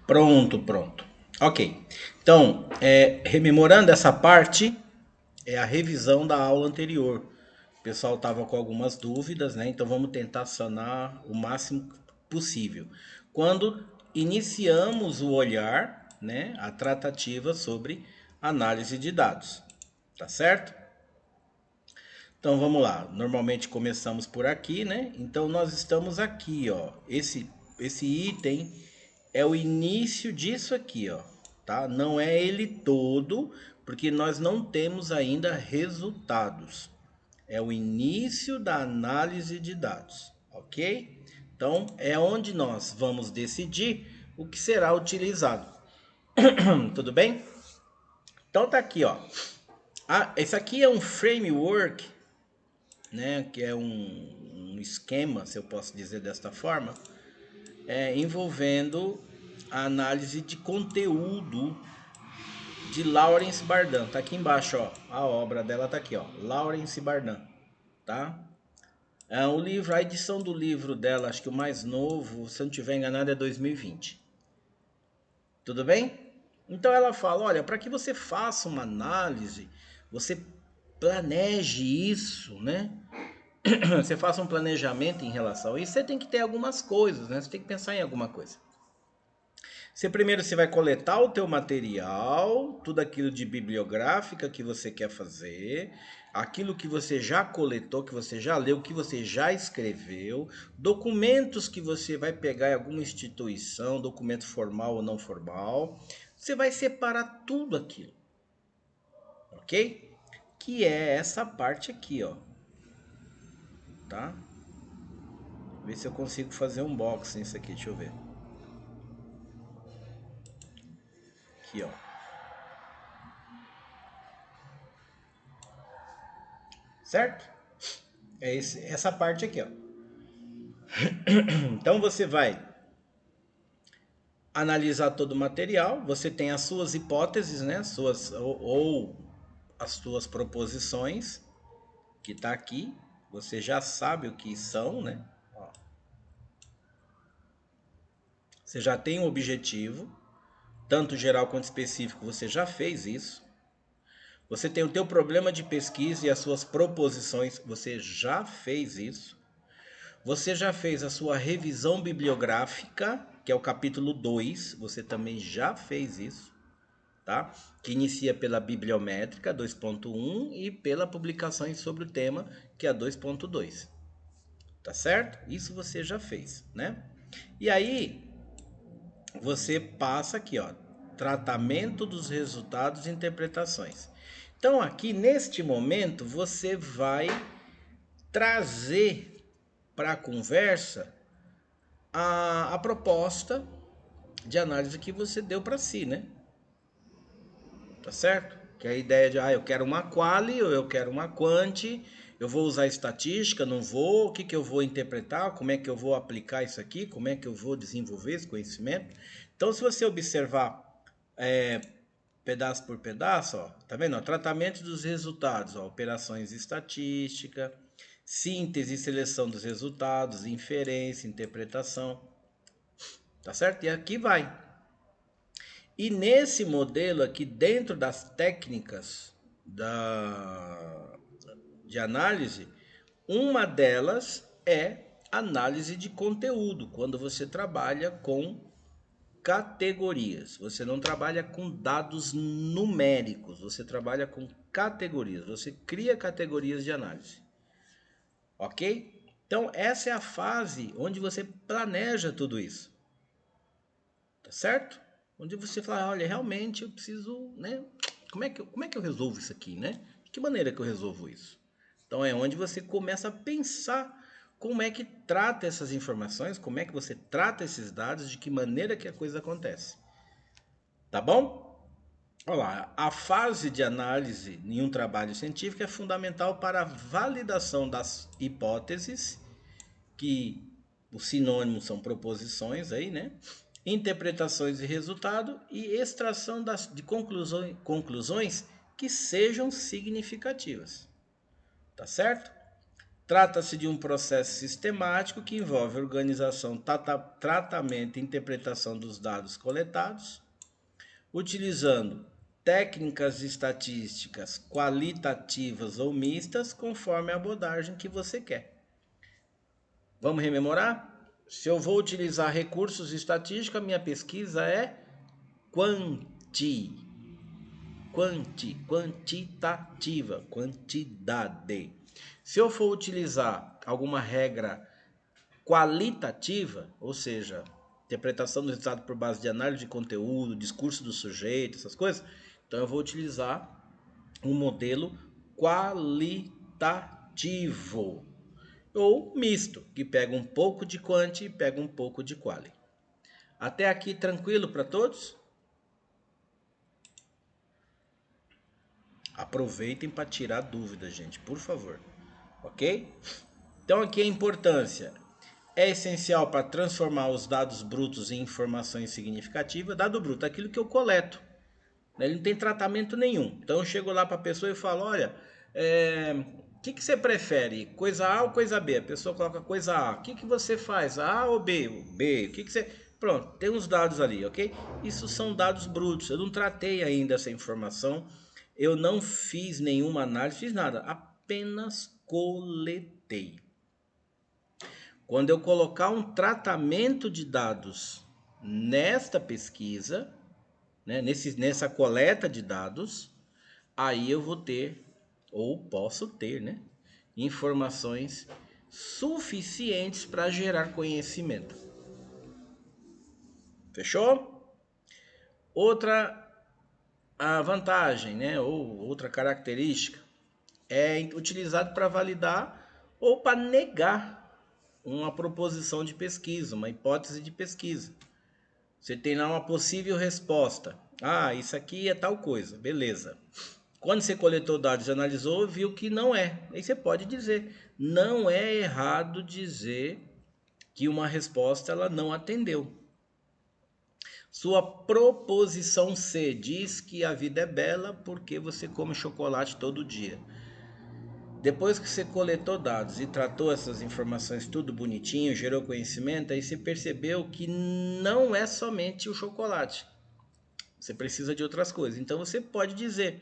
Pronto, pronto. Ok. Então, rememorando essa parte, é a revisão da aula anterior. O pessoal estava com algumas dúvidas, né? Então vamos tentar sanar o máximo possível. Quando iniciamos o olhar, né, a tratativa sobre análise de dados, tá certo? Então vamos lá. Normalmente começamos por aqui, né? Então nós estamos aqui, ó. Esse item é o início disso aqui, ó, tá? Não é ele todo, porque nós não temos ainda resultados. É o início da análise de dados, ok? Então é onde nós vamos decidir o que será utilizado. Tudo bem? Então tá aqui, ó. Esse aqui é um framework, né? Que é um esquema, se eu posso dizer desta forma, envolvendo a análise de conteúdo de Laurence Bardan. Tá aqui embaixo, ó. A obra dela tá aqui, ó. Laurence Bardan, tá? O livro, a edição do livro dela, acho que o mais novo, se eu não estiver enganado, é 2020. Tudo bem? Então ela fala, olha, para que você faça uma análise, você planeje isso, né? Você faça um planejamento em relação a isso, você tem que ter algumas coisas, né? Você tem que pensar em alguma coisa. Você vai coletar o teu material, tudo aquilo de bibliográfica que você quer fazer, aquilo que você já coletou, que você já leu, que você já escreveu, documentos que você vai pegar em alguma instituição, documento formal ou não formal. Você vai separar tudo aquilo, ok? Que é essa parte aqui, ó, tá? Ver se eu consigo fazer um unboxing isso aqui, deixa eu ver. Aqui, ó. Certo? Essa parte aqui, ó. Então você vai analisar todo o material, você tem as suas hipóteses, né? Ou as suas proposições, que está aqui. Você já sabe o que são, né? Ó. Você já tem um objetivo, tanto geral quanto específico, você já fez isso. Você tem o teu problema de pesquisa e as suas proposições, você já fez isso. Você já fez a sua revisão bibliográfica, que é o capítulo 2, você também já fez isso, tá? Que inicia pela bibliométrica 2.1 e pela publicações sobre o tema, que é a 2.2. Tá certo? Isso você já fez, né? E aí você passa aqui, ó, tratamento dos resultados e interpretações. Então aqui neste momento você vai trazer para a conversa a proposta de análise que você deu para si, né? Tá certo? Que é a ideia de, eu quero uma quali, ou eu quero uma quanti, eu vou usar estatística, não vou, o que eu vou interpretar, como é que eu vou aplicar isso aqui, como é que eu vou desenvolver esse conhecimento. Então, se você observar pedaço por pedaço, ó, tá vendo? Ó, tratamento dos resultados, ó, operações estatística, síntese e seleção dos resultados, inferência, interpretação, tá certo? E aqui vai. E nesse modelo aqui, dentro das técnicas de análise, uma delas é análise de conteúdo, quando você trabalha com categorias. Você não trabalha com dados numéricos, você trabalha com categorias. Você cria categorias de análise. Ok? Então, essa é a fase onde você planeja tudo isso. Tá certo? Onde você fala, olha, realmente eu preciso, né? Como é que eu resolvo isso aqui, né? De que maneira que eu resolvo isso? Então é onde você começa a pensar como é que trata essas informações, como é que você trata esses dados, de que maneira que a coisa acontece. Tá bom? Olha lá, a fase de análise em um trabalho científico é fundamental para a validação das hipóteses, que os sinônimos são proposições aí, né? Interpretações de resultado e extração de conclusões que sejam significativas. Tá certo? Trata-se de um processo sistemático que envolve organização, tratamento e interpretação dos dados coletados, utilizando técnicas estatísticas qualitativas ou mistas, conforme a abordagem que você quer. Vamos rememorar? Se eu vou utilizar recursos estatísticos, a minha pesquisa é quantitativa, quantidade. Se eu for utilizar alguma regra qualitativa, ou seja, interpretação do resultado por base de análise de conteúdo, discurso do sujeito, essas coisas, então eu vou utilizar um modelo qualitativo ou misto, que pega um pouco de quanti e pega um pouco de quali. Até aqui tranquilo para todos? Aproveitem para tirar dúvidas, gente, por favor. Ok? Então aqui a importância é essencial para transformar os dados brutos em informações significativas. Dado bruto é aquilo que eu coleto. Ele não tem tratamento nenhum. Então eu chego lá para a pessoa e falo, olha, o que você prefere? Coisa A ou coisa B? A pessoa coloca coisa A. O que você faz? A ou B? B. O que você... Pronto, tem os dados ali, ok? Isso são dados brutos. Eu não tratei ainda essa informação. Eu não fiz nenhuma análise, fiz nada. Apenas coletei. Quando eu colocar um tratamento de dados nesta pesquisa, né, nessa coleta de dados, aí eu vou ter, ou posso ter, né, informações suficientes para gerar conhecimento. Fechou? Outra vantagem, né, ou outra característica, é utilizado para validar ou para negar uma proposição de pesquisa, uma hipótese de pesquisa. Você tem lá uma possível resposta. Ah, isso aqui é tal coisa, beleza. Quando você coletou dados e analisou, viu que não é. Aí você pode dizer, não é errado dizer que uma resposta ela não atendeu. Sua proposição C diz que a vida é bela porque você come chocolate todo dia. Depois que você coletou dados e tratou essas informações tudo bonitinho, gerou conhecimento, aí você percebeu que não é somente o chocolate. Você precisa de outras coisas. Então você pode dizer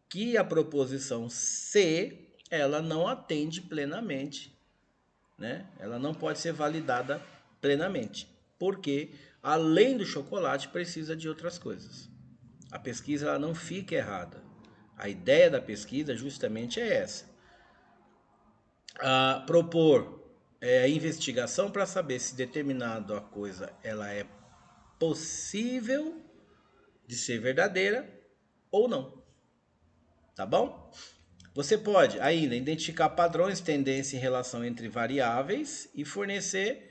que a proposição C, ela não atende plenamente, né? Ela não pode ser validada plenamente, porque além do chocolate precisa de outras coisas. A pesquisa ela não fica errada. A ideia da pesquisa justamente é essa. Propor investigação para saber se determinada coisa ela é possível de ser verdadeira ou não. Tá bom? Você pode ainda identificar padrões, tendência em relação entre variáveis e fornecer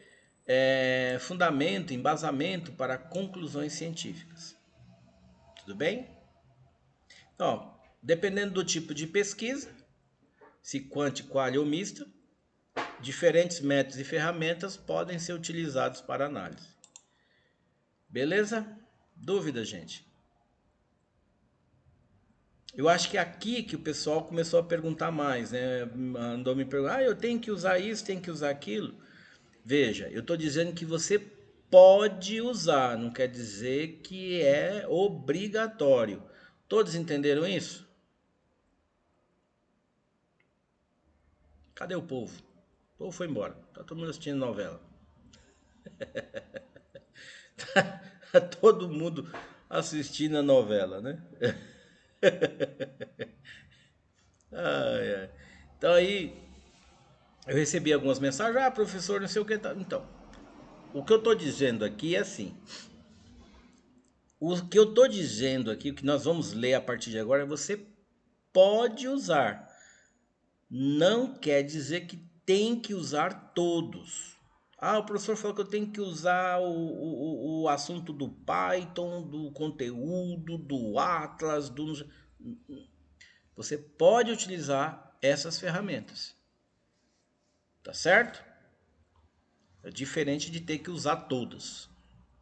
fundamento, embasamento para conclusões científicas. Tudo bem? Então, dependendo do tipo de pesquisa, se quanti, quali ou mista, diferentes métodos e ferramentas podem ser utilizados para análise. Beleza? Dúvida, gente? Eu acho que é aqui que o pessoal começou a perguntar mais, né? Andou me perguntando, eu tenho que usar isso, tenho que usar aquilo. Veja, eu estou dizendo que você pode usar, não quer dizer que é obrigatório. Todos entenderam isso? Cadê o povo? O povo foi embora. Tá todo mundo assistindo novela. Tá todo mundo assistindo a novela, né? Ai, ai. Então aí eu recebi algumas mensagens, professor, não sei o que. Então, o que eu estou dizendo aqui é assim. O que eu estou dizendo aqui, o que nós vamos ler a partir de agora, você pode usar. Não quer dizer que tem que usar todos. O professor falou que eu tenho que usar o assunto do Python, do conteúdo, do Atlas, do... Você pode utilizar essas ferramentas. Tá certo? É diferente de ter que usar todas.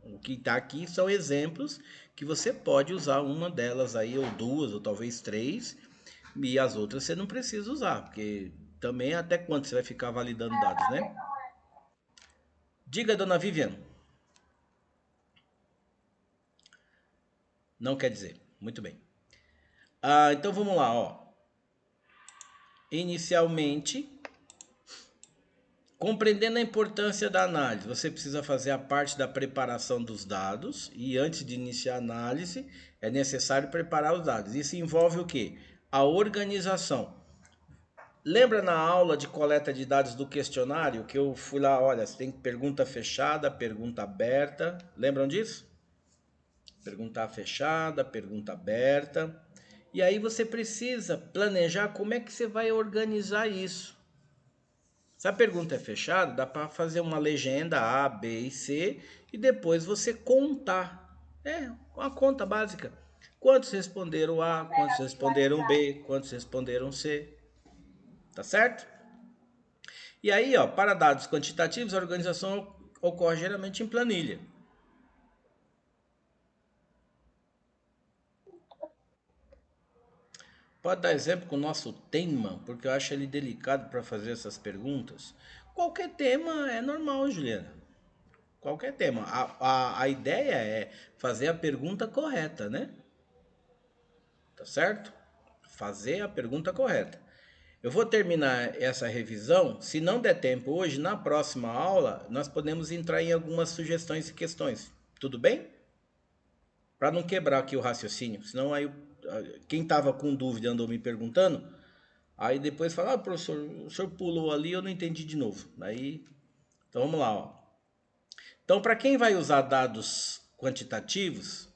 O que está aqui são exemplos que você pode usar uma delas aí, ou duas, ou talvez três, e as outras você não precisa usar, porque também até quanto você vai ficar validando dados, né? Diga, dona Vivian. Não quer dizer. Muito bem. Então vamos lá, ó. Inicialmente, compreendendo a importância da análise, você precisa fazer a parte da preparação dos dados e antes de iniciar a análise é necessário preparar os dados. Isso envolve o quê? A organização. Lembra na aula de coleta de dados do questionário que eu fui lá, olha, você tem pergunta fechada, pergunta aberta. Lembram disso? Pergunta fechada, pergunta aberta. E aí você precisa planejar como é que você vai organizar isso. Se a pergunta é fechada, dá para fazer uma legenda A, B e C e depois você contar. É uma conta básica. Quantos responderam A, quantos responderam B, quantos responderam C. Tá certo? E aí, ó, para dados quantitativos, a organização ocorre geralmente em planilha. Pode dar exemplo com o nosso tema, porque eu acho ele delicado para fazer essas perguntas. Qualquer tema é normal, Juliana. Qualquer tema. A ideia é fazer a pergunta correta, né? Tá certo? Fazer a pergunta correta. Eu vou terminar essa revisão. Se não der tempo hoje, na próxima aula, nós podemos entrar em algumas sugestões e questões. Tudo bem? Para não quebrar aqui o raciocínio. Senão aí quem estava com dúvida andou me perguntando. Aí depois fala, professor, o senhor pulou ali, eu não entendi de novo. Aí, então vamos lá, ó. Então, para quem vai usar dados quantitativos,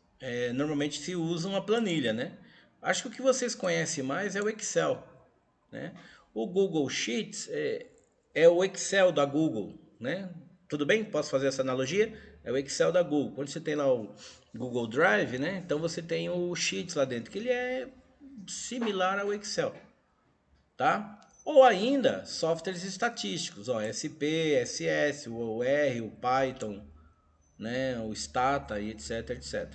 normalmente se usa uma planilha, né? Acho que o que vocês conhecem mais é o Excel, né? O Google Sheets é o Excel da Google, né? Tudo bem? Posso fazer essa analogia? É o Excel da Google. Quando você tem lá o Google Drive, né? Então você tem o Sheets lá dentro, que ele é similar ao Excel, tá? Ou ainda softwares estatísticos, ó, SP, SS, o R, o Python, né, o Stata e etc, etc.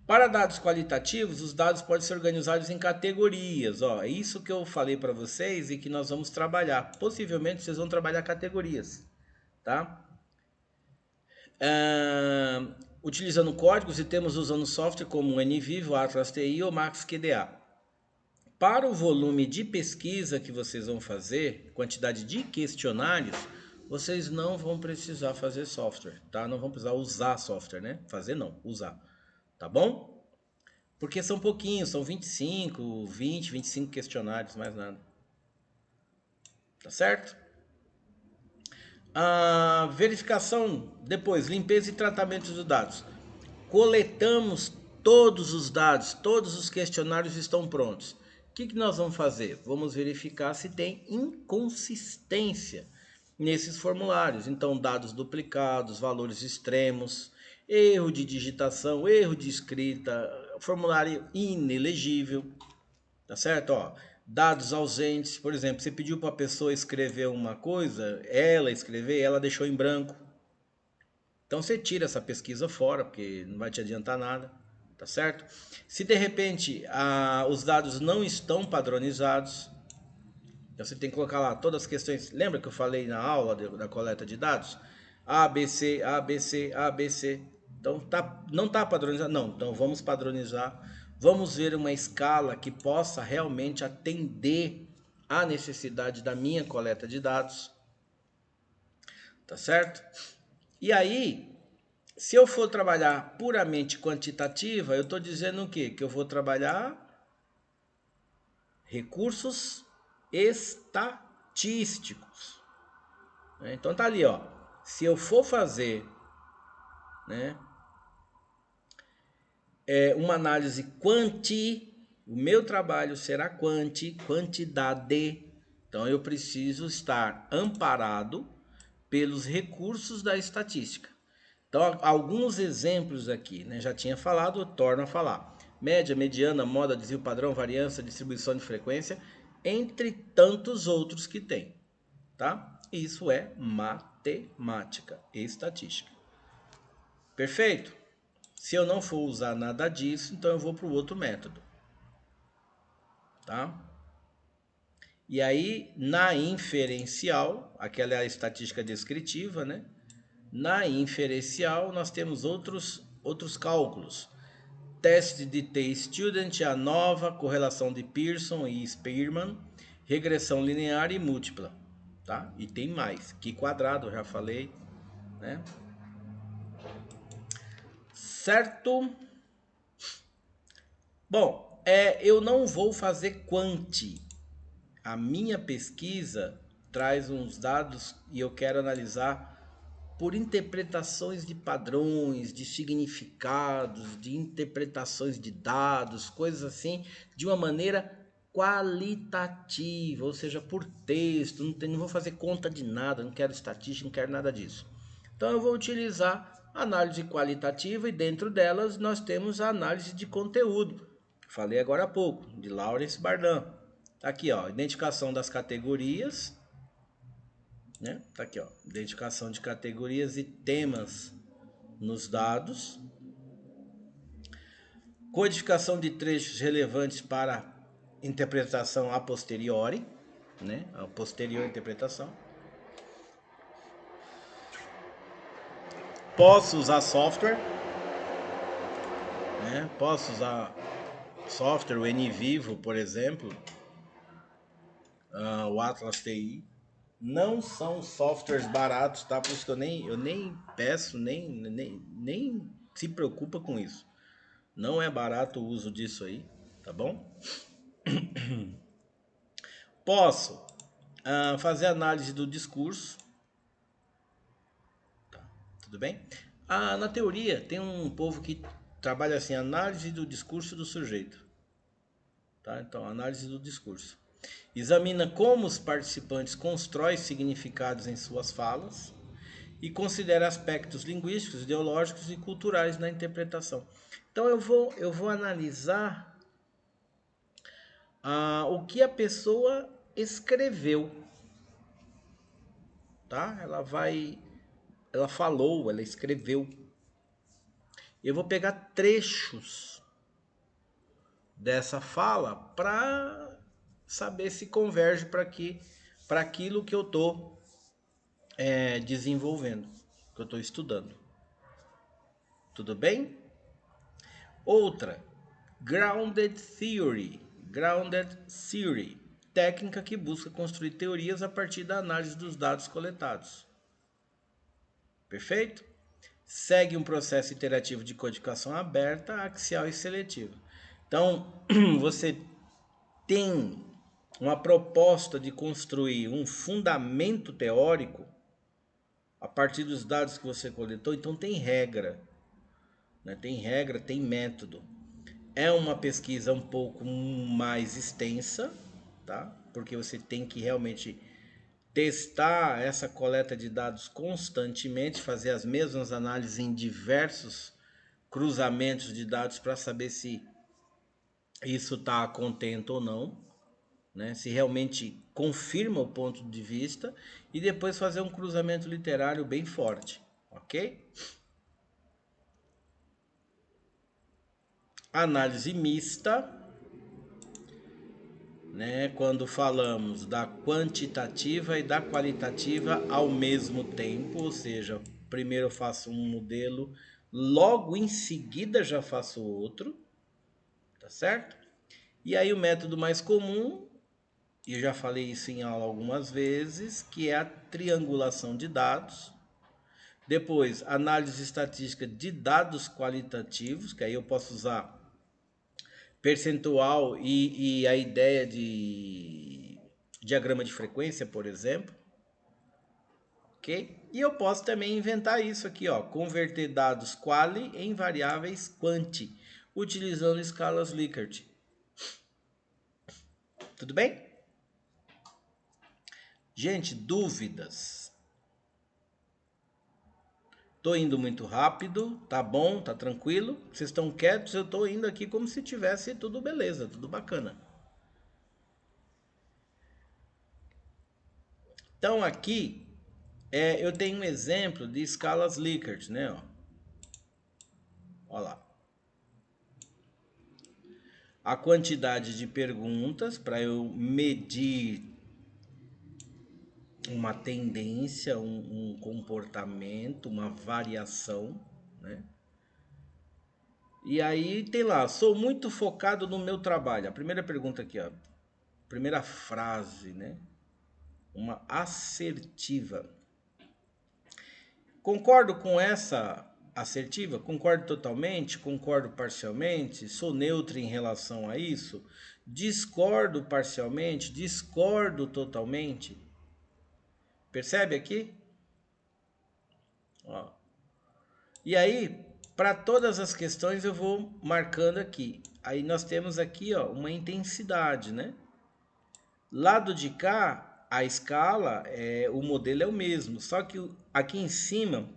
Para dados qualitativos, os dados podem ser organizados em categorias, ó, é isso que eu falei para vocês e que nós vamos trabalhar. Possivelmente vocês vão trabalhar categorias, tá? Utilizando códigos e temos usando software como o NVivo, o Atlas TI ou MaxQDA. Para o volume de pesquisa que vocês vão fazer, quantidade de questionários, vocês não vão precisar fazer software, tá? Não vão precisar usar software, né? Fazer não, usar, tá bom? Porque são pouquinhos, são 25, 20, 25 questionários, mais nada. Tá certo? A verificação, depois, limpeza e tratamento dos dados. Coletamos todos os dados, todos os questionários estão prontos. O que nós vamos fazer? Vamos verificar se tem inconsistência nesses formulários. Então, dados duplicados, valores extremos, erro de digitação, erro de escrita, formulário inelegível, tá certo? Ó, dados ausentes, por exemplo, você pediu para a pessoa escrever uma coisa, ela escrever, ela deixou em branco. Então você tira essa pesquisa fora, porque não vai te adiantar nada, tá certo? Se de repente os dados não estão padronizados, então você tem que colocar lá todas as questões. Lembra que eu falei na aula da coleta de dados? A, B, C, A, B, C, A, B, C. Então não está padronizado? Não, então vamos padronizar. Vamos ver uma escala que possa realmente atender à necessidade da minha coleta de dados, tá certo? E aí, se eu for trabalhar puramente quantitativa, eu estou dizendo o quê? Que eu vou trabalhar recursos estatísticos. Então tá ali, ó. Se eu for fazer, né, uma análise o meu trabalho será quantidade. Então eu preciso estar amparado pelos recursos da estatística. Então, alguns exemplos aqui, né? Já tinha falado, torno a falar. Média, mediana, moda, desvio padrão, variância, distribuição de frequência, entre tantos outros que tem, tá? Isso é matemática e estatística. Perfeito? Se eu não for usar nada disso, então eu vou para o outro método, tá? E aí, na inferencial, aquela é a estatística descritiva, né? Na inferencial, nós temos outros cálculos. Teste de T-Student, ANOVA, correlação de Pearson e Spearman, regressão linear e múltipla, tá? E tem mais. Q quadrado, já falei, né? Certo? Bom, eu não vou fazer quanti. A minha pesquisa traz uns dados e eu quero analisar por interpretações de padrões, de significados, de interpretações de dados, coisas assim, de uma maneira qualitativa, ou seja, por texto, não vou fazer conta de nada, não quero estatística, não quero nada disso. Então eu vou utilizar análise qualitativa e dentro delas nós temos a análise de conteúdo. Falei agora há pouco, de Lawrence Bardan. Tá aqui, ó, identificação das categorias, né? Tá aqui, ó, identificação de categorias e temas nos dados, codificação de trechos relevantes para interpretação a posteriori, né? A posterior interpretação. Posso usar software, né? Posso usar software, o NVivo, por exemplo, o Atlas TI. Não são softwares baratos, tá? Por isso que eu nem peço, nem se preocupa com isso. Não é barato o uso disso aí, tá bom? Posso fazer análise do discurso, tá? Tudo bem? Na teoria, tem um povo que trabalha assim, análise do discurso do sujeito. Tá? Então, análise do discurso. Examina como os participantes constroem significados em suas falas e considera aspectos linguísticos, ideológicos e culturais na interpretação. Então, eu vou analisar o que a pessoa escreveu, tá? Ela falou, ela escreveu. Eu vou pegar trechos dessa fala para saber se converge para aquilo que eu estou desenvolvendo, que eu estou estudando. Tudo bem? Outra, Grounded Theory. Grounded Theory, técnica que busca construir teorias a partir da análise dos dados coletados. Perfeito? Segue um processo iterativo de codificação aberta, axial e seletiva. Então, você tem uma proposta de construir um fundamento teórico a partir dos dados que você coletou, então tem regra, né? Tem regra, tem método. É uma pesquisa um pouco mais extensa, tá? Porque você tem que realmente testar essa coleta de dados constantemente, fazer as mesmas análises em diversos cruzamentos de dados para saber se isso está contente ou não, né? Se realmente confirma o ponto de vista e depois fazer um cruzamento literário bem forte, ok? Análise mista, né? Quando falamos da quantitativa e da qualitativa ao mesmo tempo, ou seja, primeiro eu faço um modelo, logo em seguida já faço outro, tá certo? E aí o método mais comum, e eu já falei isso em aula algumas vezes, que é a triangulação de dados. Depois, análise estatística de dados qualitativos, que aí eu posso usar percentual e a ideia de diagrama de frequência, por exemplo. Ok? E eu posso também inventar isso aqui, ó, converter dados quali em variáveis quanti, utilizando escalas Likert. Tudo bem? Gente, dúvidas? Tô indo muito rápido, tá bom, tá tranquilo? Vocês estão quietos? Eu tô indo aqui como se tivesse tudo beleza, tudo bacana. Então aqui eu tenho um exemplo de escalas Likert, né? Ó lá. A quantidade de perguntas para eu medir uma tendência, um comportamento, uma variação, né? E aí tem lá, sou muito focado no meu trabalho. A primeira pergunta aqui, ó. Primeira frase, né? Uma assertiva. Concordo com essa assertiva? Concordo totalmente? Concordo parcialmente? Sou neutro em relação a isso? Discordo parcialmente? Discordo totalmente? Percebe aqui? Ó. E aí, para todas as questões eu vou marcando aqui. Aí nós temos aqui, ó, uma intensidade, né? Lado de cá, a escala, o modelo é o mesmo, só que aqui em cima,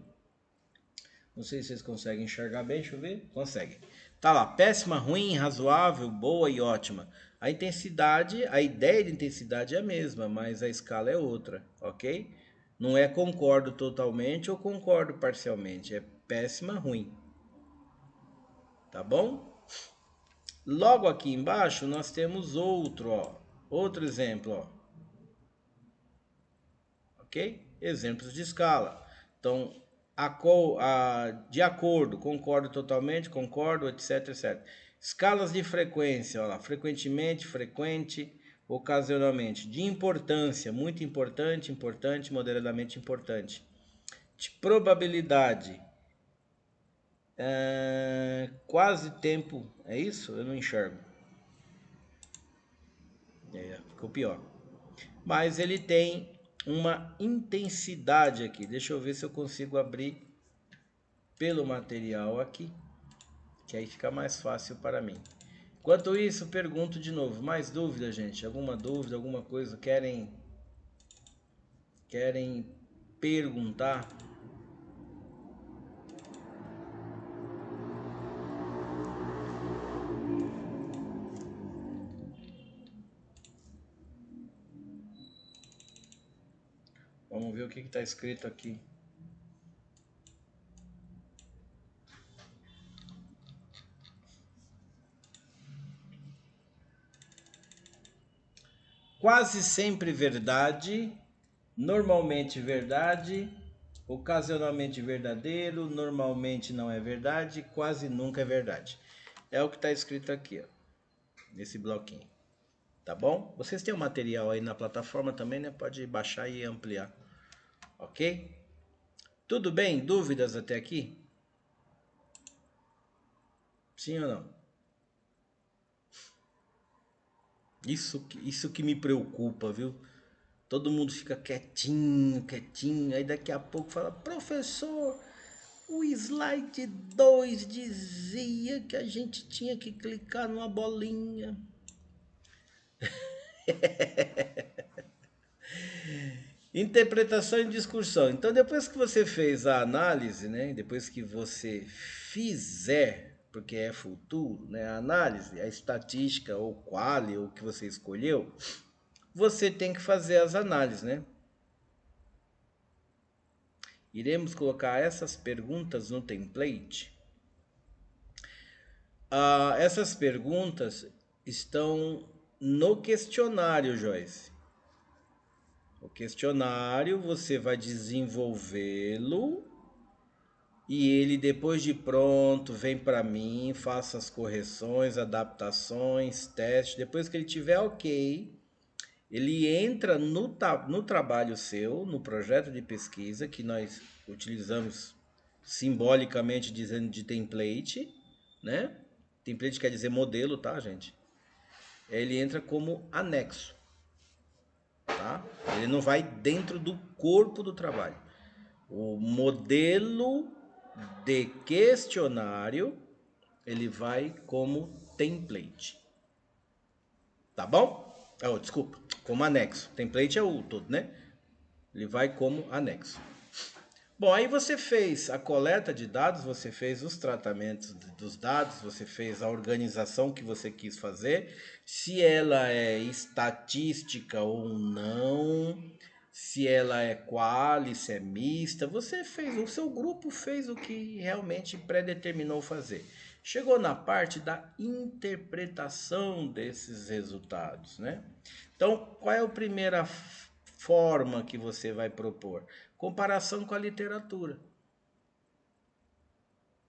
não sei se vocês conseguem enxergar bem, deixa eu ver. Consegue. Tá lá, péssima, ruim, razoável, boa e ótima. A intensidade, a ideia de intensidade é a mesma, mas a escala é outra, ok? Não é concordo totalmente ou concordo parcialmente, é péssima, ruim, tá bom? Logo aqui embaixo nós temos outro, ó, outro exemplo, ó, ok? Exemplos de escala. Então, de acordo, concordo totalmente, concordo, etc, etc. Escalas de frequência, olha lá, frequentemente, frequente, ocasionalmente. De importância, muito importante, importante, moderadamente importante. De probabilidade, quase tempo, é isso? Eu não enxergo. Ficou pior. Mas ele tem uma intensidade aqui. Deixa eu ver se eu consigo abrir pelo material aqui, que aí fica mais fácil para mim. Enquanto isso, pergunto de novo. Mais dúvida, gente? Alguma dúvida, alguma coisa? Querem perguntar? Vamos ver o que está escrito aqui. Quase sempre verdade, normalmente verdade, ocasionalmente verdadeiro, normalmente não é verdade, quase nunca é verdade. É o que está escrito aqui, ó, nesse bloquinho. Tá bom? Vocês têm o material aí na plataforma também, né? Pode baixar e ampliar. Ok? Tudo bem? Dúvidas até aqui? Sim ou não? Isso que me preocupa, viu? Todo mundo fica quietinho, quietinho. Aí daqui a pouco fala, professor, o slide 2 dizia que a gente tinha que clicar numa bolinha. Interpretação e discussão. Então, depois que você fez a análise, né? Depois que você fizer, porque é futuro, né? A análise, a estatística ou quali, ou o que você escolheu, você tem que fazer as análises, né? Iremos colocar essas perguntas no template. Essas perguntas estão no questionário, Joyce. O questionário você vai desenvolvê-lo e ele depois de pronto vem para mim, faça as correções, adaptações, testes. Depois que ele tiver ok, ele entra no trabalho seu, no projeto de pesquisa que nós utilizamos simbolicamente dizendo de template, né? Template quer dizer modelo, tá, gente? Ele entra como anexo, tá? Ele não vai dentro do corpo do trabalho. O modelo de questionário, ele vai como template. Tá bom? Oh, desculpa, como anexo. Template é o todo, né? Ele vai como anexo. Bom, aí você fez a coleta de dados, você fez os tratamentos dos dados, você fez a organização que você quis fazer, se ela é estatística ou não, se ela é quali, se é mista, você fez, o seu grupo fez o que realmente predeterminou fazer. Chegou na parte da interpretação desses resultados, né? Então, qual é a primeira forma que você vai propor? Comparação com a literatura.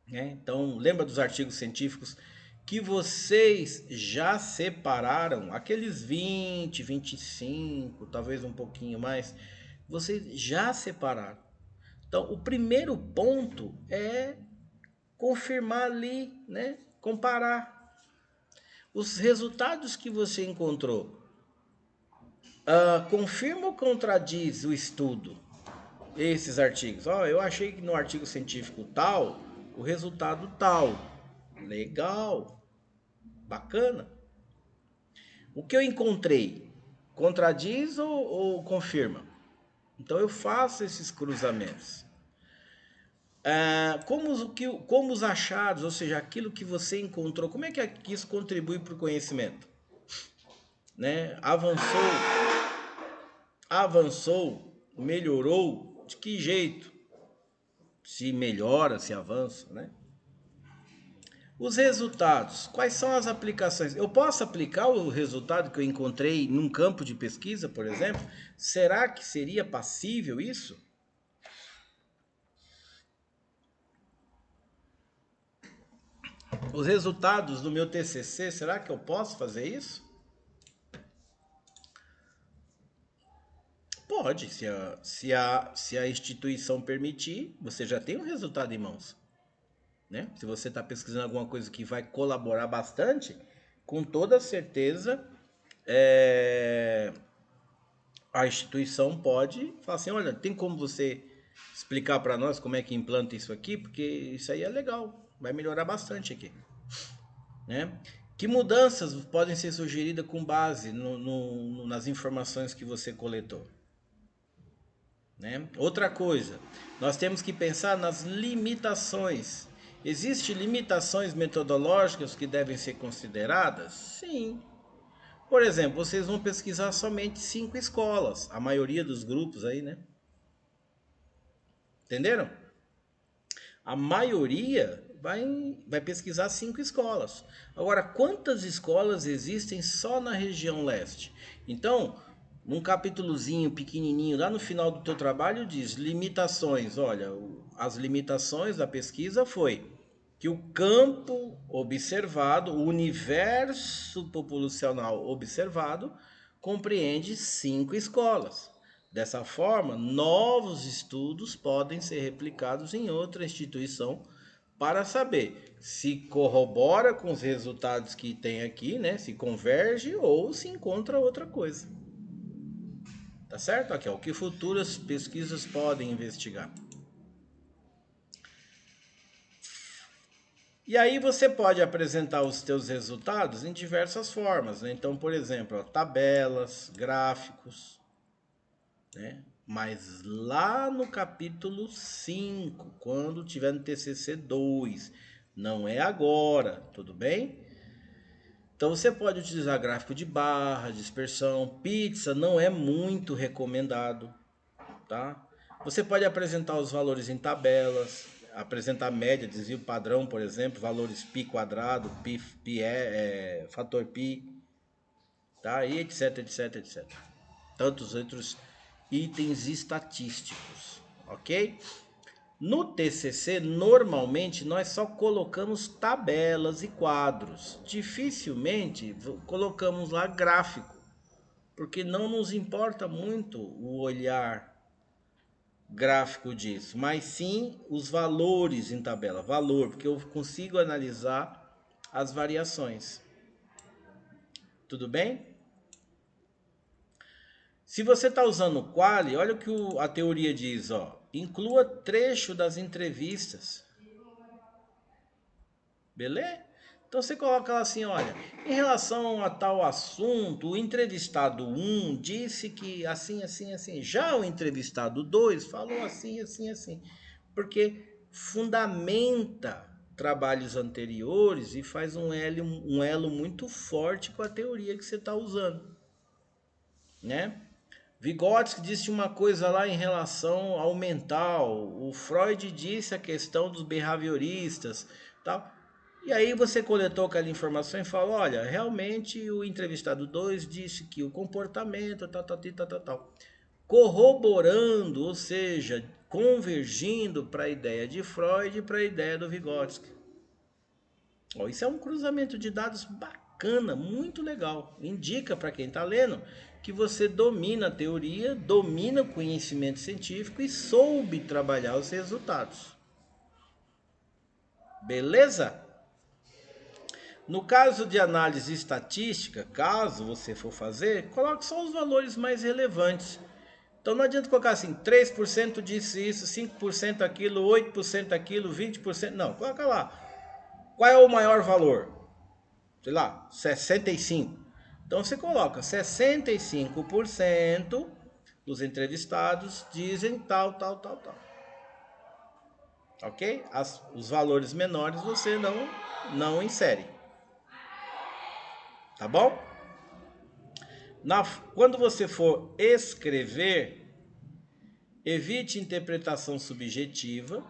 Então, lembra dos artigos científicos que vocês já separaram, aqueles 20, 25, talvez um pouquinho mais, vocês já separaram. Então, o primeiro ponto é confirmar ali, né? Comparar os resultados que você encontrou. Confirma ou contradiz o estudo? Esses artigos. Eu achei que no artigo científico tal, o resultado tal. Legal, bacana. O que eu encontrei, contradiz ou confirma? Então eu faço esses cruzamentos. Como os achados, ou seja, aquilo que você encontrou, como é que isso contribui para o conhecimento? Né? Avançou, melhorou, de que jeito? Se melhora, se avança, né? Os resultados, quais são as aplicações? Eu posso aplicar o resultado que eu encontrei num campo de pesquisa, por exemplo? Será que seria passível isso? Os resultados do meu TCC, será que eu posso fazer isso? Pode, se a instituição permitir, você já tem um resultado em mãos. Né? Se você está pesquisando alguma coisa que vai colaborar bastante, com toda certeza a instituição pode falar assim, olha, tem como você explicar para nós como é que implanta isso aqui? Porque isso aí é legal, vai melhorar bastante aqui. Né? Que mudanças podem ser sugeridas com base nas informações que você coletou? Né? Outra coisa, nós temos que pensar nas limitações. Existem limitações metodológicas que devem ser consideradas? Sim. Por exemplo, vocês vão pesquisar somente 5 escolas, a maioria dos grupos aí, né? Entenderam? A maioria vai pesquisar 5 escolas. Agora, quantas escolas existem só na região leste? Então, num capítulozinho pequenininho, lá no final do teu trabalho, diz limitações. Olha, as limitações da pesquisa foi que o campo observado, o universo populacional observado, compreende 5 escolas. Dessa forma, novos estudos podem ser replicados em outra instituição para saber se corrobora com os resultados que tem aqui, né? Se converge ou se encontra outra coisa. Tá certo? Aqui, ó, o que futuras pesquisas podem investigar. E aí você pode apresentar os teus resultados em diversas formas, né? Então, por exemplo, ó, tabelas, gráficos, né? Mas lá no capítulo 5, quando tiver no TCC 2, não é agora, tudo bem? Então você pode utilizar gráfico de barra, dispersão, pizza não é muito recomendado, tá? Você pode apresentar os valores em tabelas, apresentar média, desvio padrão, por exemplo, valores π quadrado, fator π, tá? E etc, etc, etc. Tantos outros itens estatísticos, ok? No TCC, normalmente, nós só colocamos tabelas e quadros. Dificilmente colocamos lá gráfico, porque não nos importa muito o olhar gráfico disso, mas sim os valores em tabela. Valor, porque eu consigo analisar as variações. Tudo bem? Se você está usando o Quali, olha o que a teoria diz, ó. Inclua trecho das entrevistas. Beleza? Então você coloca lá assim, olha, em relação a tal assunto, o entrevistado 1 disse que assim, assim, assim. Já o entrevistado 2 falou assim, assim, assim. Porque fundamenta trabalhos anteriores e faz um elo muito forte com a teoria que você está usando, né? Vygotsky disse uma coisa lá em relação ao mental, o Freud disse a questão dos behavioristas, tal. E aí você coletou aquela informação e falou, olha, realmente o entrevistado 2 disse que o comportamento, tal, tal, tal, tal, tal. corroborando, ou seja, convergindo para a ideia de Freud e para a ideia do Vygotsky. Isso é um cruzamento de dados bacana, muito legal. Indica para quem está lendo que você domina a teoria, domina o conhecimento científico e soube trabalhar os resultados. Beleza? No caso de análise estatística, caso você for fazer, coloque só os valores mais relevantes. Então não adianta colocar assim, 3% disso, isso, 5% aquilo, 8% aquilo, 20%. Não, coloca lá. Qual é o maior valor? Sei lá, 65. Então você coloca 65% dos entrevistados dizem tal, tal, tal, tal. Ok? Os valores menores você não insere. Tá bom? Quando você for escrever, evite interpretação subjetiva,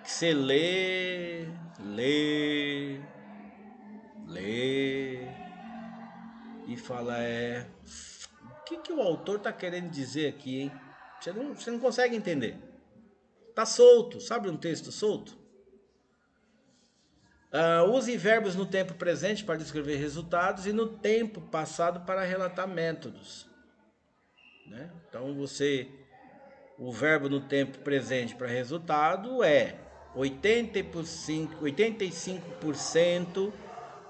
que você lê e fala, o que o autor está querendo dizer aqui, hein? Você não consegue entender. Tá solto, sabe um texto solto? Use verbos no tempo presente para descrever resultados e no tempo passado para relatar métodos. Né? Então o verbo no tempo presente para resultado é 85%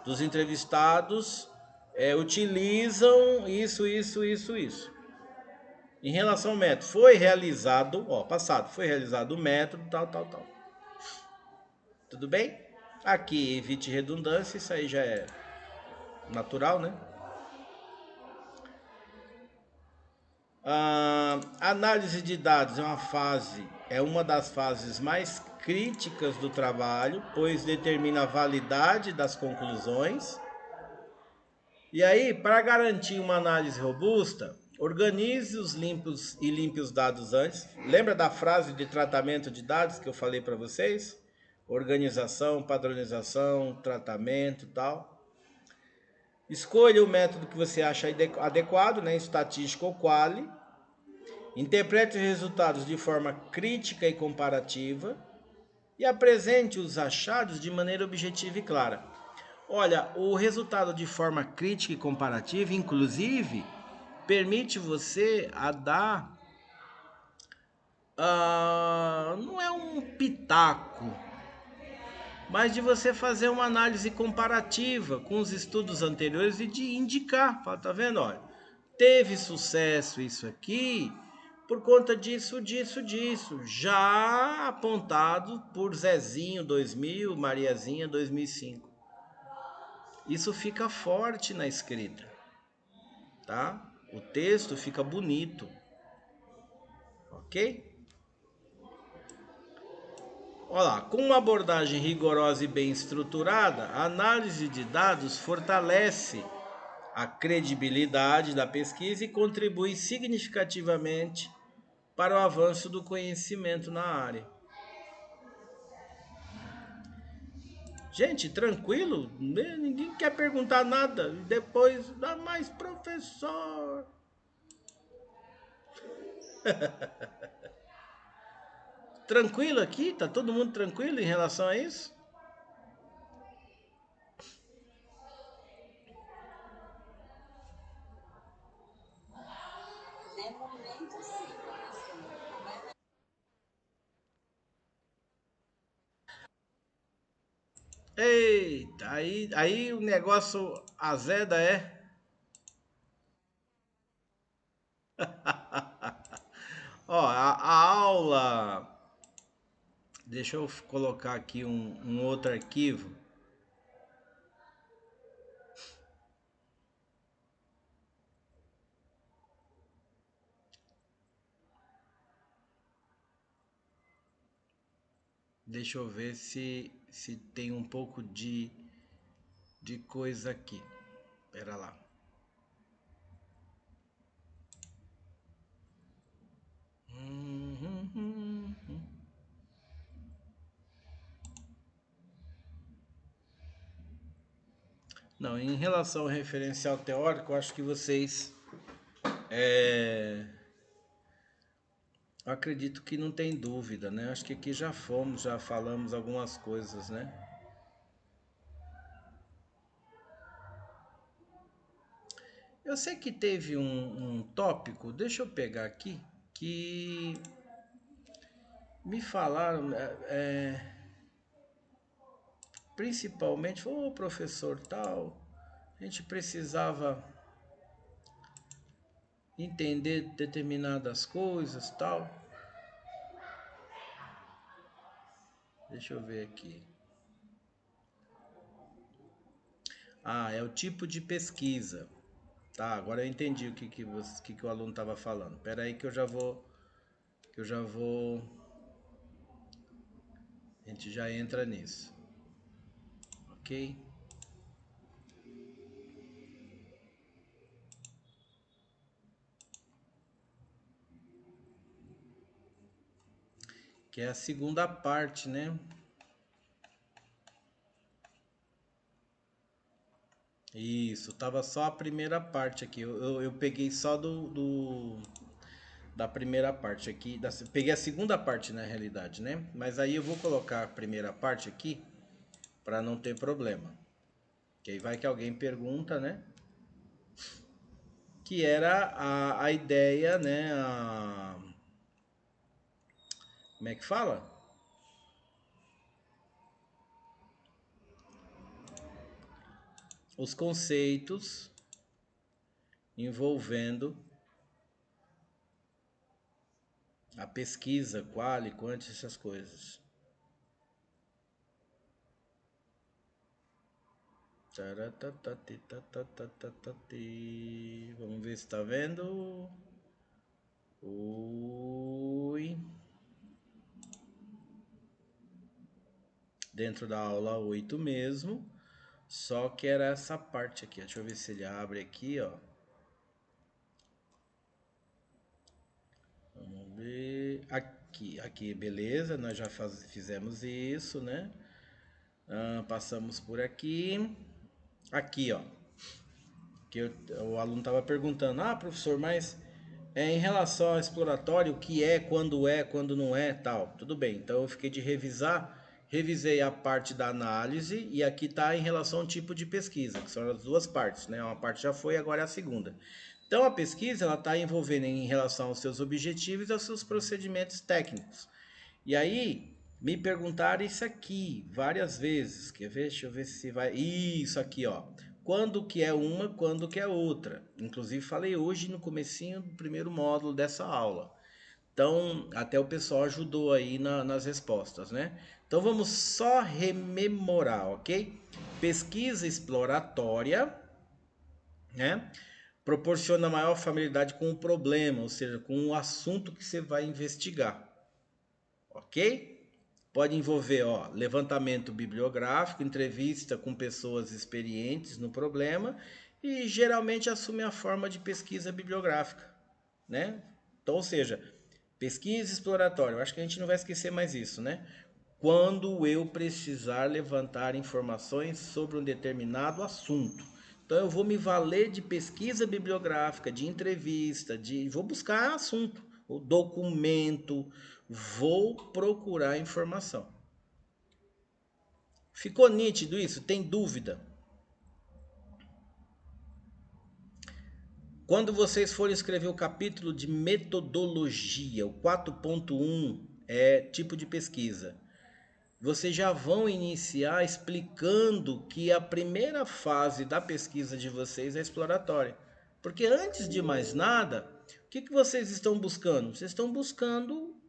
dos entrevistados utilizam isso. Em relação ao método, foi realizado, passado, foi realizado o método, tal. Tudo bem? Aqui, evite redundância, isso aí já é natural, né? Análise de dados é uma das fases mais críticas do trabalho, pois determina a validade das conclusões. E aí, para garantir uma análise robusta, organize os limpos e limpe os dados antes. Lembra da frase de tratamento de dados que eu falei para vocês? Organização, padronização, tratamento, tal. Escolha o método que você acha adequado, né? Estatístico ou quali. Interprete os resultados de forma crítica e comparativa e apresente os achados de maneira objetiva e clara. Olha, o resultado de forma crítica e comparativa, inclusive, permite você a dar, não é um pitaco, mas de você fazer uma análise comparativa com os estudos anteriores e de indicar, tá vendo? Olha, teve sucesso isso aqui por conta disso, já apontado por Zezinho 2000, Mariazinha 2005. Isso fica forte na escrita, tá? O texto fica bonito, ok? Olha lá, com uma abordagem rigorosa e bem estruturada, a análise de dados fortalece a credibilidade da pesquisa e contribui significativamente para o avanço do conhecimento na área. Gente, tranquilo? Ninguém quer perguntar nada. Depois, dá mais professor. Tranquilo aqui? Tá todo mundo tranquilo em relação a isso? Eita, aí o negócio azeda é. Ó, a aula. Deixa eu colocar aqui um outro arquivo. Deixa eu ver se tem um pouco de coisa aqui. Pera lá. Não, em relação ao referencial teórico, eu acho que vocês Eu acredito que não tem dúvida, né? Acho que aqui já falamos algumas coisas, né? Eu sei que teve um tópico, deixa eu pegar aqui, que me falaram, principalmente, ô professor tal, a gente precisava entender determinadas coisas tal. Deixa eu ver aqui. Ah, é o tipo de pesquisa. Tá, agora eu entendi o que o aluno estava falando. Espera aí que eu já vou, a gente já entra nisso, ok? Que é a segunda parte, né? Isso, tava só a primeira parte aqui. Eu peguei só da primeira parte aqui. Peguei a segunda parte na realidade, né? Mas aí eu vou colocar a primeira parte aqui para não ter problema. Que aí vai que alguém pergunta, né? Que era a ideia, né? Como é que fala? Os conceitos envolvendo a pesquisa, qual e quanto essas coisas. Vamos ver se tá vendo. Oi. Dentro da aula 8 mesmo. Só que era essa parte aqui. Deixa eu ver se ele abre aqui, ó. Vamos ver. Aqui, beleza. Nós já fizemos isso, né? Passamos por aqui. Aqui, ó. O aluno estava perguntando: ah, professor, mas em relação ao exploratório, o que é, quando não é, tal. Tudo bem, então eu fiquei de revisei a parte da análise e aqui está em relação ao tipo de pesquisa, que são as duas partes, né? Uma parte já foi, agora é a segunda. Então a pesquisa ela está envolvendo em relação aos seus objetivos e aos seus procedimentos técnicos. E aí me perguntaram isso aqui várias vezes. Quer ver? Deixa eu ver se vai. Isso aqui, ó. Quando que é uma, quando que é outra. Inclusive falei hoje no comecinho do primeiro módulo dessa aula. Então, até o pessoal ajudou aí nas respostas, né? Então vamos só rememorar, ok? Pesquisa exploratória, né? Proporciona maior familiaridade com o problema, ou seja, com o assunto que você vai investigar, ok? Pode envolver, ó, levantamento bibliográfico, entrevista com pessoas experientes no problema e geralmente assume a forma de pesquisa bibliográfica, né? Então, ou seja, pesquisa exploratória. Eu acho que a gente não vai esquecer mais isso, né? Quando eu precisar levantar informações sobre um determinado assunto. Então eu vou me valer de pesquisa bibliográfica, de entrevista, vou buscar assunto, o documento, vou procurar informação. Ficou nítido isso? Tem dúvida? Quando vocês forem escrever o capítulo de metodologia, o 4.1 é tipo de pesquisa. Vocês já vão iniciar explicando que a primeira fase da pesquisa de vocês é exploratória. Porque antes de mais nada, o que vocês estão buscando? Vocês estão buscando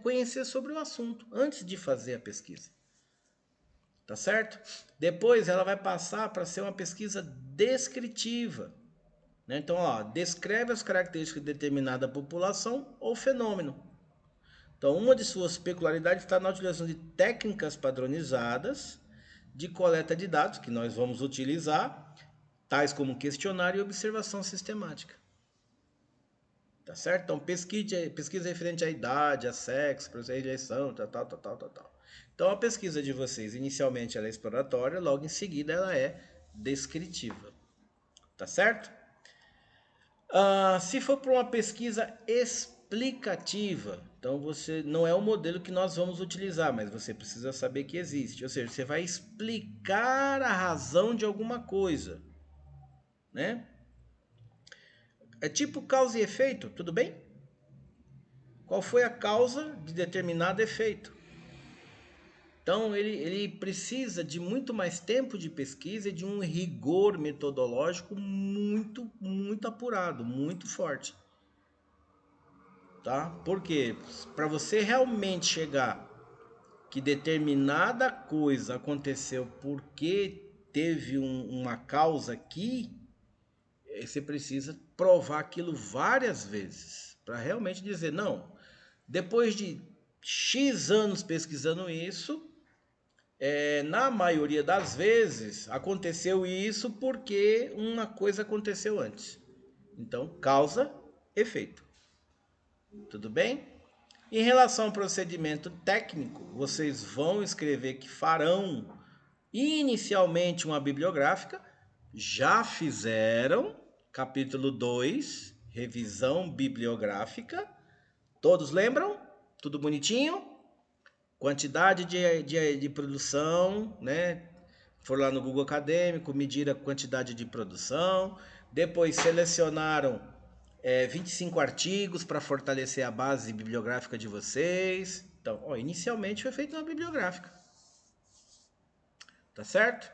conhecer sobre o assunto antes de fazer a pesquisa. Tá certo? Depois ela vai passar para ser uma pesquisa descritiva. Né? Então, ó, descreve as características de determinada população ou fenômeno. Então, uma de suas peculiaridades está na utilização de técnicas padronizadas de coleta de dados, que nós vamos utilizar, tais como questionário e observação sistemática. Tá certo? Então, pesquisa referente à idade, a sexo, processo de eleição, tal. Então, a pesquisa de vocês, inicialmente, ela é exploratória, logo em seguida, ela é descritiva. Tá certo? Se for para uma pesquisa experimental, explicativa. Então você não é o modelo que nós vamos utilizar, mas você precisa saber que existe. Ou seja, você vai explicar a razão de alguma coisa, né? É tipo causa e efeito, tudo bem? Qual foi a causa de determinado efeito? Então ele precisa de muito mais tempo de pesquisa e de um rigor metodológico muito apurado, muito forte. Tá? Porque para você realmente chegar que determinada coisa aconteceu porque teve uma causa aqui, você precisa provar aquilo várias vezes para realmente dizer, não, depois de X anos pesquisando isso, na maioria das vezes aconteceu isso porque uma coisa aconteceu antes. Então, causa, efeito. Tudo bem? Em relação ao procedimento técnico, vocês vão escrever que farão inicialmente uma bibliográfica, já fizeram, capítulo 2, revisão bibliográfica. Todos lembram? Tudo bonitinho? Quantidade de produção, né? Foram lá no Google Acadêmico, mediram a quantidade de produção, depois selecionaram 25 artigos para fortalecer a base bibliográfica de vocês. Então, ó, inicialmente foi feita uma bibliográfica. Tá certo?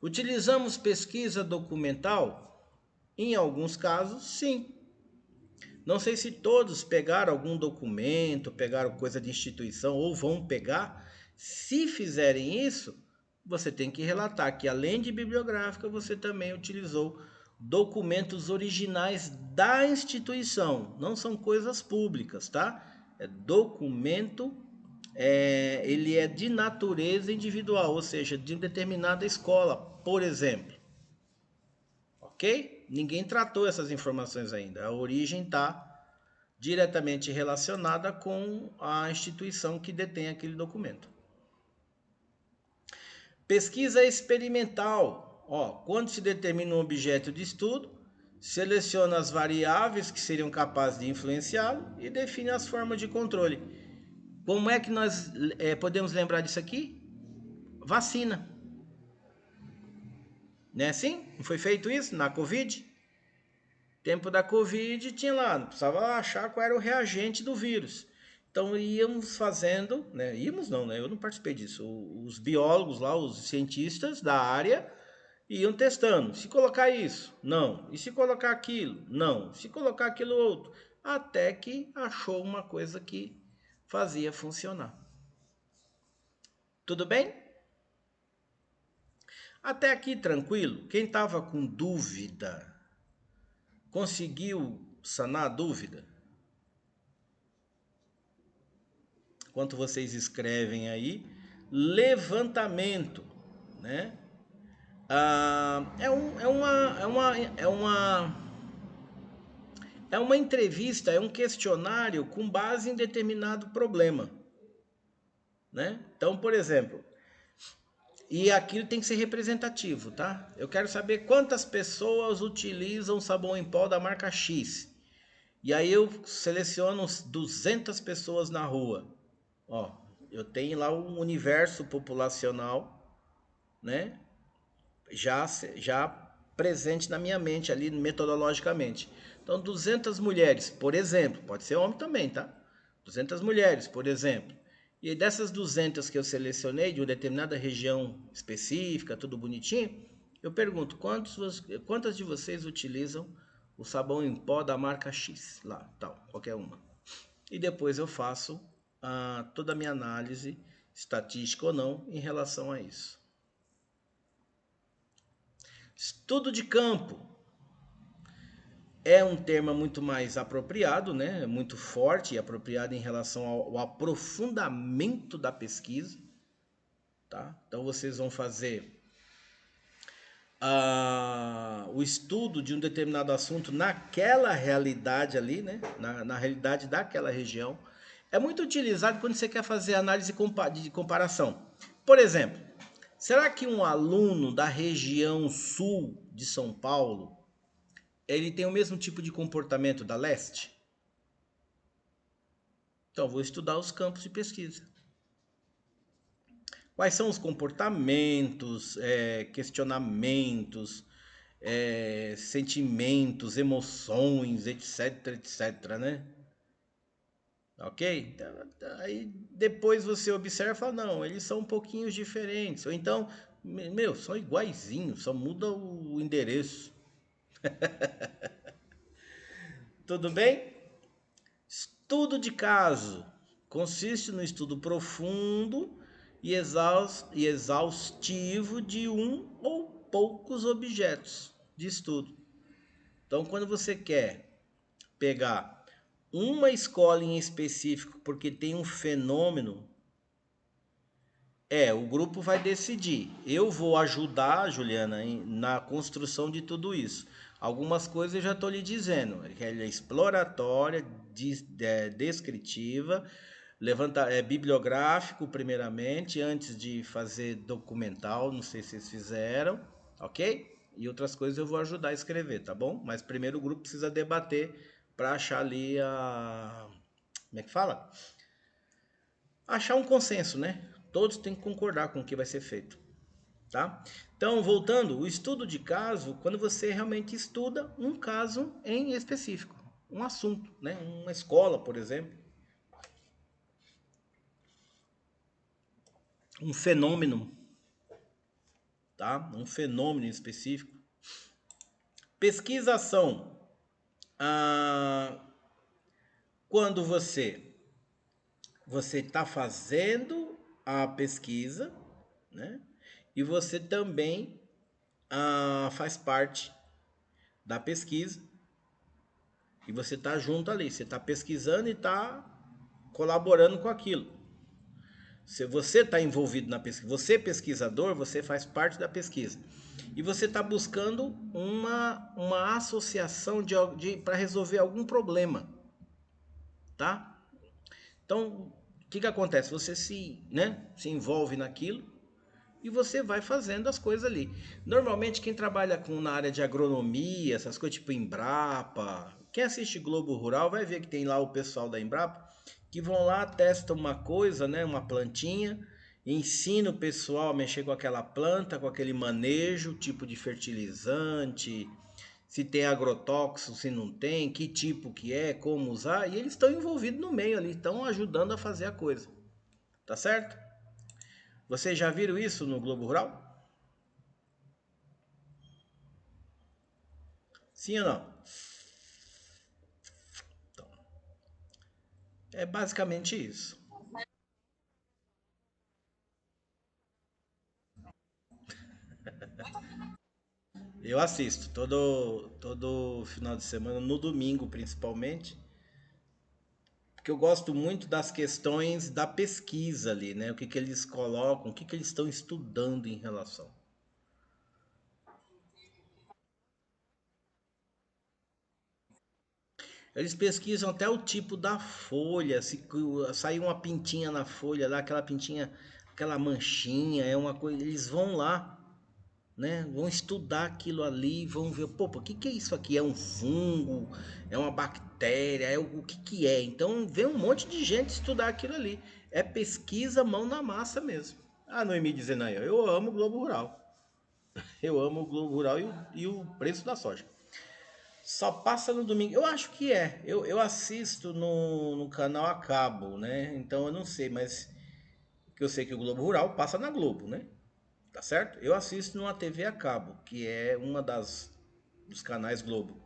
Utilizamos pesquisa documental? Em alguns casos, sim. Não sei se todos pegaram algum documento, pegaram coisa de instituição ou vão pegar. Se fizerem isso, você tem que relatar que além de bibliográfica, você também utilizou documentos originais da instituição. Não são coisas públicas, tá? É documento, ele é de natureza individual, ou seja, de determinada escola, por exemplo. Ok? Ninguém tratou essas informações ainda. A origem está diretamente relacionada com a instituição que detém aquele documento. Pesquisa experimental. Ó, quando se determina um objeto de estudo, seleciona as variáveis que seriam capazes de influenciá-lo e define as formas de controle. Como é que nós podemos lembrar disso aqui? Vacina. Não é assim? Não foi feito isso na Covid? Tempo da Covid tinha lá, precisava achar qual era o reagente do vírus. Então íamos fazendo, né? Íamos não, né? Eu não participei disso. Os biólogos lá, os cientistas da área, iam testando. Se colocar isso, não. E se colocar aquilo, não. Se colocar aquilo outro. Até que achou uma coisa que fazia funcionar. Tudo bem? Até aqui tranquilo? Quem estava com dúvida, conseguiu sanar a dúvida? Enquanto vocês escrevem aí, levantamento, né? É uma entrevista, é um questionário com base em determinado problema, né? Então, por exemplo, e aquilo tem que ser representativo, tá? Eu quero saber quantas pessoas utilizam sabão em pó da marca X. E aí eu seleciono 200 pessoas na rua. Ó, eu tenho lá um universo populacional, né? Já presente na minha mente ali metodologicamente. Então, 200 mulheres, por exemplo, pode ser homem também, tá? 200 mulheres, por exemplo. E dessas 200 que eu selecionei de uma determinada região específica, tudo bonitinho, eu pergunto, quantas de vocês utilizam o sabão em pó da marca X, lá, tal, qualquer uma. E depois eu faço toda a minha análise, estatística ou não, em relação a isso. Estudo de campo é um termo muito mais apropriado, né? Muito forte e apropriado em relação ao aprofundamento da pesquisa. Tá? Então vocês vão fazer o estudo de um determinado assunto naquela realidade ali, né? Na realidade daquela região. É muito utilizado quando você quer fazer análise de comparação. Por exemplo, será que um aluno da região sul de São Paulo ele tem o mesmo tipo de comportamento da leste? Então, vou estudar os campos de pesquisa. Quais são os comportamentos, questionamentos, sentimentos, emoções, etc, etc, né? Ok? Então, aí depois você observa e fala, não, eles são um pouquinho diferentes. Ou então, meu, são iguaizinhos, só muda o endereço. Tudo bem? Estudo de caso consiste no estudo profundo e exaustivo de um ou poucos objetos de estudo. Então, quando você quer pegar uma escola em específico porque tem um fenômeno, o grupo vai decidir. Eu vou ajudar, Juliana, na construção de tudo isso. Algumas coisas eu já estou lhe dizendo. Ela é exploratória, descritiva, bibliográfico primeiramente, antes de fazer documental, não sei se vocês fizeram, ok? E outras coisas eu vou ajudar a escrever, tá bom? Mas primeiro o grupo precisa debater para achar ali a... Como é que fala? Achar um consenso, né? Todos têm que concordar com o que vai ser feito, tá? Então, voltando, o estudo de caso, quando você realmente estuda um caso em específico, um assunto, né? Uma escola, por exemplo, um fenômeno, tá? Um fenômeno específico. Pesquisação, ah, quando você está fazendo a pesquisa, né? E você também faz parte da pesquisa e você está junto ali, você está pesquisando e está colaborando com aquilo. Se você está envolvido na pesquisa, você é pesquisador, você faz parte da pesquisa. E você está buscando uma associação para resolver algum problema, tá? Então, o que acontece? Você se envolve naquilo e você vai fazendo as coisas ali. Normalmente quem trabalha na área de agronomia, essas coisas tipo Embrapa, quem assiste Globo Rural vai ver que tem lá o pessoal da Embrapa que vão lá, testam uma coisa, né, uma plantinha, ensina o pessoal a mexer com aquela planta, com aquele manejo, tipo de fertilizante, se tem agrotóxico, se não tem, que tipo que é, como usar, e eles estão envolvidos no meio ali, estão ajudando a fazer a coisa. Tá certo? Vocês já viram isso no Globo Rural? Sim ou não? Então, é basicamente isso. Eu assisto todo final de semana, no domingo principalmente, porque eu gosto muito das questões da pesquisa ali, né? O que eles colocam, o que eles estão estudando em relação. Eles pesquisam até o tipo da folha, se sair uma pintinha na folha lá, aquela pintinha, aquela manchinha, é uma coisa, eles vão lá, né? Vão estudar aquilo ali, vão ver, pô, o que que é isso aqui? É um fungo? É uma bactéria? O que que é? Então vem um monte de gente estudar aquilo ali. É pesquisa mão na massa mesmo. A Noemi dizendo aí, ó, eu amo o Globo Rural. Eu amo o Globo Rural e o preço da soja. Só passa no domingo. Eu acho que é. Eu assisto no canal a cabo, né? Então eu não sei, mas que eu sei que o Globo Rural passa na Globo, né? Tá certo? Eu assisto numa TV a cabo, que é uma dos canais Globo.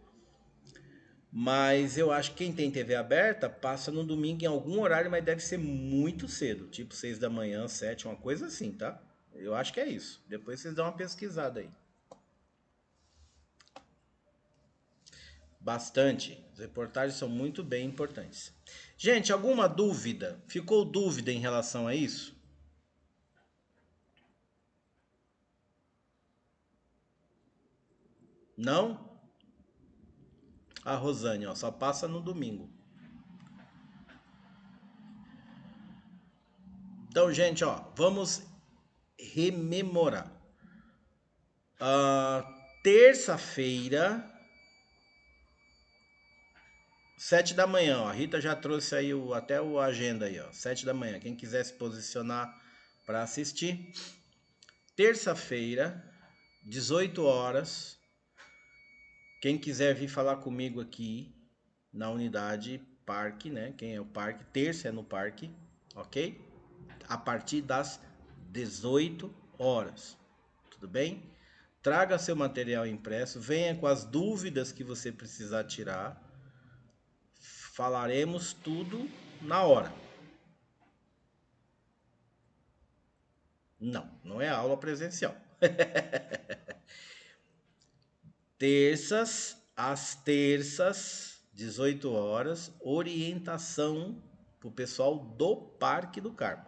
Mas eu acho que quem tem TV aberta passa no domingo em algum horário, mas deve ser muito cedo, tipo 6 da manhã, 7, uma coisa assim, tá? Eu acho que é isso. Depois vocês dão uma pesquisada aí. Bastante. As reportagens são muito bem importantes. Gente, alguma dúvida? Ficou dúvida em relação a isso? Não? A Rosane, ó, só passa no domingo. Então, gente, ó, vamos rememorar. Terça-feira, 7 da manhã, ó. A Rita já trouxe aí até a agenda aí, ó. 7 da manhã. Quem quiser se posicionar para assistir. Terça-feira, 18 horas. Quem quiser vir falar comigo aqui na unidade parque, né? Quem é o parque? Terça é no parque, ok? A partir das 18 horas. Tudo bem? Traga seu material impresso, venha com as dúvidas que você precisar tirar. Falaremos tudo na hora. Não, não é aula presencial. Às terças, 18 horas, orientação para o pessoal do Parque do Carmo.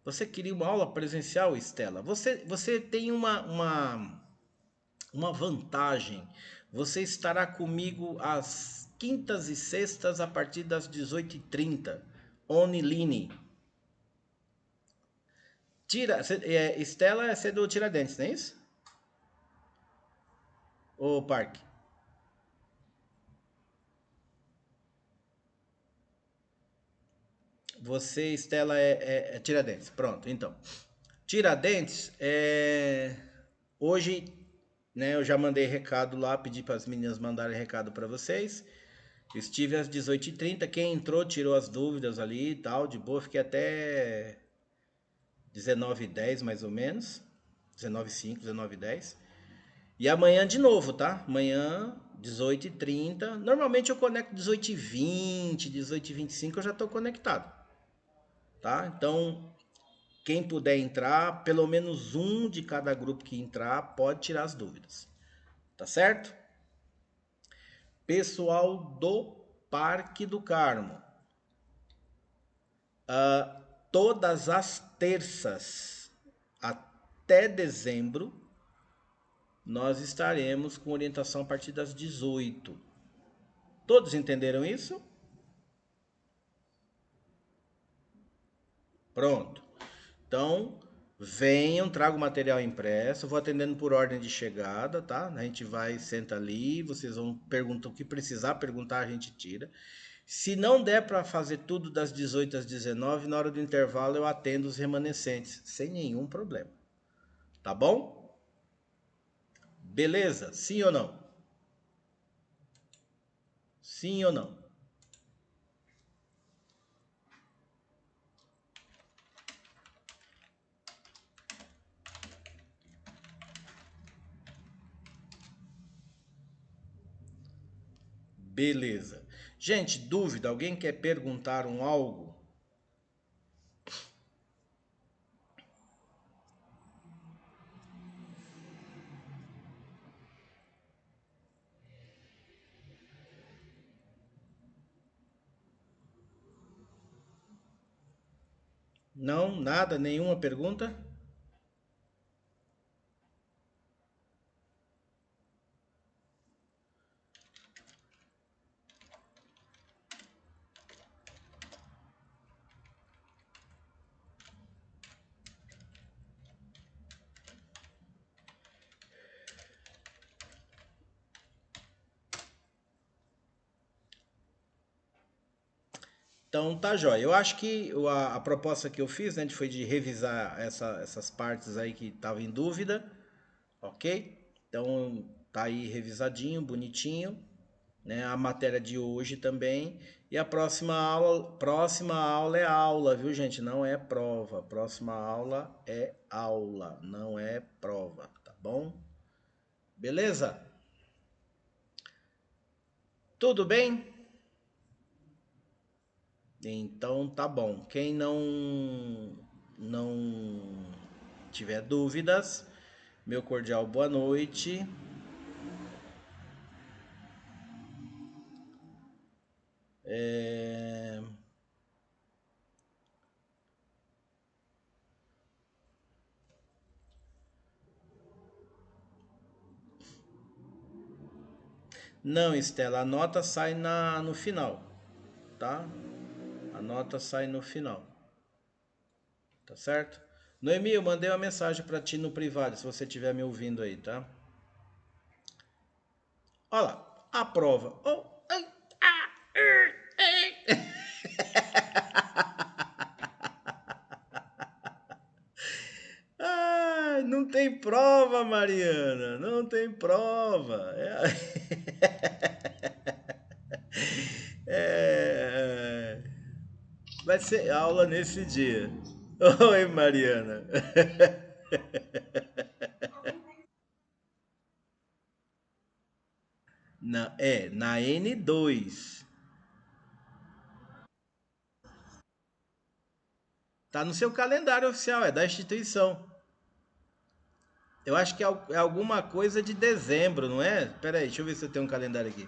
Você queria uma aula presencial, Estela? Você tem uma vantagem. Você estará comigo às quintas e sextas a partir das 18h30, online. Estela é do Tiradentes, não é isso? O parque. Você, Estela, é Tiradentes. Pronto, então. Tiradentes, hoje, né, eu já mandei recado lá, pedi para as meninas mandarem recado para vocês. Estive às 18h30, quem entrou tirou as dúvidas ali e tal, de boa, fiquei até 19h10 mais ou menos, 19h05, 19h10. E amanhã de novo, tá? Amanhã, 18h30, normalmente eu conecto 18h20, 18h25 eu já estou conectado, tá? Então, quem puder entrar, pelo menos um de cada grupo que entrar, pode tirar as dúvidas, tá certo? Pessoal do Parque do Carmo, todas as terças até dezembro, nós estaremos com orientação a partir das 18. Todos entenderam isso? Pronto. Então, venham, traga o material impresso. Eu vou atendendo por ordem de chegada, tá? A gente vai, senta ali, vocês vão perguntar o que precisar perguntar, a gente tira. Se não der para fazer tudo das 18 às 19, na hora do intervalo eu atendo os remanescentes, sem nenhum problema. Tá bom? Beleza? Sim ou não? Sim ou não? Beleza. Gente, dúvida? Alguém quer perguntar algo? Não? Nada? Nenhuma pergunta? Então tá jóia. Eu acho que a proposta que eu fiz, né, foi de revisar essas partes aí que estavam em dúvida, ok? Então tá aí revisadinho, bonitinho, né? A matéria de hoje também. E a próxima aula é aula, viu, gente? Não é prova. Próxima aula é aula, não é prova, tá bom? Beleza? Tudo bem? Então tá bom. Quem não tiver dúvidas, meu cordial boa noite. É... Não, Estela, a nota sai no final, tá? A nota sai no final, tá certo? Noemi, eu mandei uma mensagem para ti no privado, se você estiver me ouvindo aí, tá? Olha lá, a prova. Oh, ai, ai. Ai, não tem prova, Mariana. Não tem prova. É, vai ser aula nesse dia. Oi, Mariana. Na N2. Tá no seu calendário oficial, é da instituição. Eu acho que é alguma coisa de dezembro, não é? Pera aí, deixa eu ver se eu tenho um calendário aqui.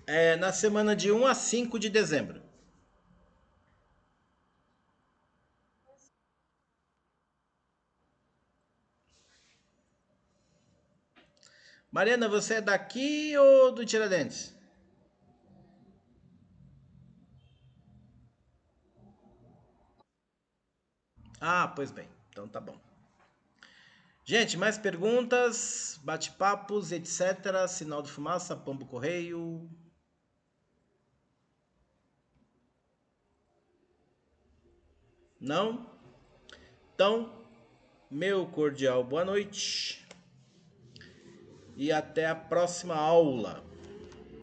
É na semana de 1 a 5 de dezembro. Mariana, você é daqui ou do Tiradentes? Ah, pois bem. Então tá bom. Gente, mais perguntas, bate-papos, etc. Sinal de fumaça, pombo correio. Não? Então, meu cordial boa noite e até a próxima aula.